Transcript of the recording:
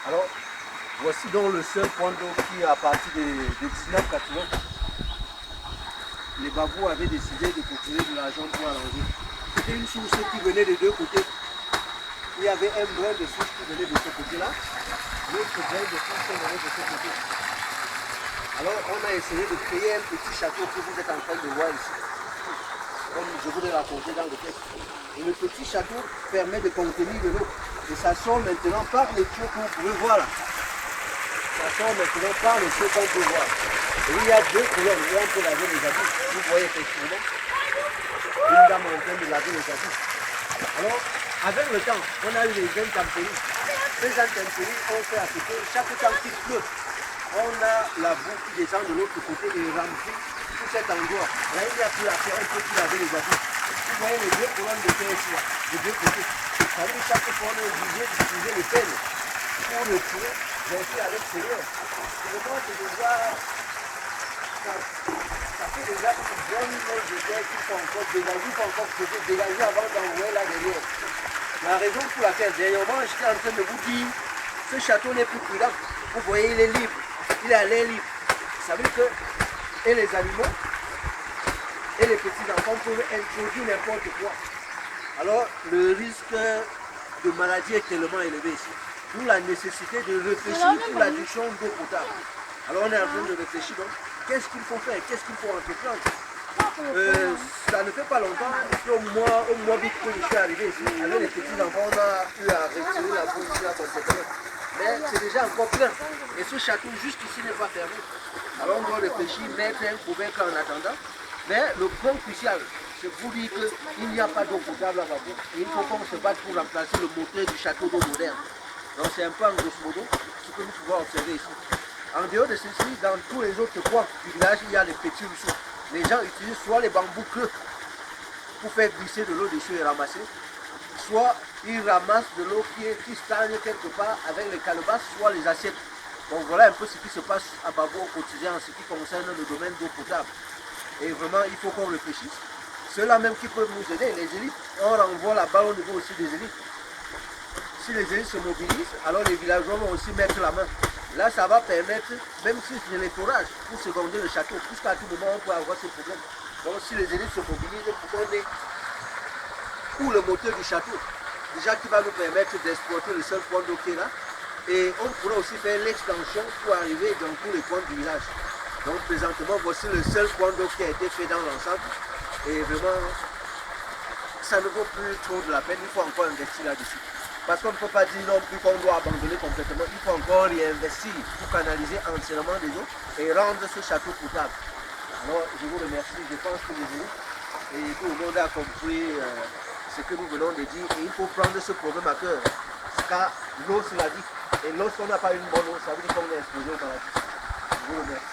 Alors, voici donc le seul point d'eau qui, à partir de 1980, les Babous avaient décidé de procurer de l'argent pour arranger. C'était une source qui venait des deux côtés. Il y avait un brin de source qui venait de ce côté-là, l'autre brin de source qui venait de ce côté. Alors, on a essayé de créer un petit château que vous êtes en train de voir ici, comme je vous l'ai raconté dans le texte. Et le petit château permet de contenir de l'eau. Et ça sort maintenant par les tuyaux que vous pouvez voir là. Ça sort maintenant par les tuyaux qu'on peut voir. Et il y a deux colonnes où on peut laver les habits. Vous voyez effectivement une dame en train de laver les habits. Alors, avec le temps, on a eu les intempéries. Ces intempéries ont fait à ce que chaque temps qu'il pleut, on a la boue qui descend de l'autre côté et remplit tout cet endroit. Là, il n'y a plus à faire, on peut plus laver les habits. Vous voyez les deux colonnes de terre ici, les deux côtés. Ça veut dire chaque fois on est obligé d'utiliser les pelles pour le tirer, verser à l'extérieur. Vraiment, c'est déjà. Ça fait déjà une bonne image de terre qu'il faut encore dégager, il faut encore dégager avant d'envoyer là derrière. La raison pour laquelle, dernièrement, j'étais en train de vous dire, ce château n'est plus prudent. Vous voyez, il est libre, il est à l'air libre. Ça veut dire que, et les animaux, et les petits-enfants peuvent introduire n'importe quoi. Alors, le risque de maladie est tellement élevé ici. D'où la nécessité de réfléchir pour l'adduction d'eau potable. Alors, on est en train de réfléchir donc, qu'est-ce qu'il faut faire, qu'est-ce qu'il faut entreprendre. Ça ne fait pas longtemps, au mois vite que je suis arrivé ici, avec les petits-enfants, on a eu à retirer la boue ici à complètement. Mais c'est déjà encore plein. Et ce château juste ici n'est pas fermé. Alors, on doit réfléchir, mettre un couvercle en attendant. Mais le point crucial, c'est pour dire qu'il n'y a pas d'eau potable à Babou. Et il faut qu'on se batte pour remplacer le moteur du château d'eau moderne. Donc c'est un peu en grosso modo ce que nous pouvons observer ici. En dehors de ceci, dans tous les autres coins du village, il y a les petits ruisseaux. Les gens utilisent soit les bambous creux pour faire glisser de l'eau dessus et ramasser, soit ils ramassent de l'eau qui stagne quelque part avec les calebasses, soit les assiettes. Donc voilà un peu ce qui se passe à Babou au quotidien en ce qui concerne le domaine d'eau potable. Et vraiment, il faut qu'on réfléchisse. Ceux-là même qui peuvent nous aider, les élites, on renvoie la balle au niveau aussi des élites. Si les élites se mobilisent, alors les villageois vont aussi mettre la main. Là, ça va permettre, même si c'est les forages, pour seconder le château, puisqu'à tout moment, on peut avoir ce problème. Donc, si les élites se mobilisent pour qu'on ait ou le moteur du château, déjà qui va nous permettre d'exploiter le seul point d'eau qui est là, et on pourra aussi faire l'extension pour arriver dans tous les coins du village. Donc, présentement, voici le seul point d'eau qui a été fait dans l'ensemble, et vraiment, ça ne vaut plus trop de la peine, il faut encore investir là-dessus. Parce qu'on ne peut pas dire non plus qu'on doit abandonner complètement. Il faut encore y investir pour canaliser entièrement les eaux et rendre ce château potable. Alors, je vous remercie. Je pense que les élites et tout le monde a compris ce que nous venons de dire. Et il faut prendre ce problème à cœur. Car l'eau, c'est la vie. Et lorsqu'on n'a pas une bonne eau, ça veut dire qu'on est exposé au maladie. Je vous remercie.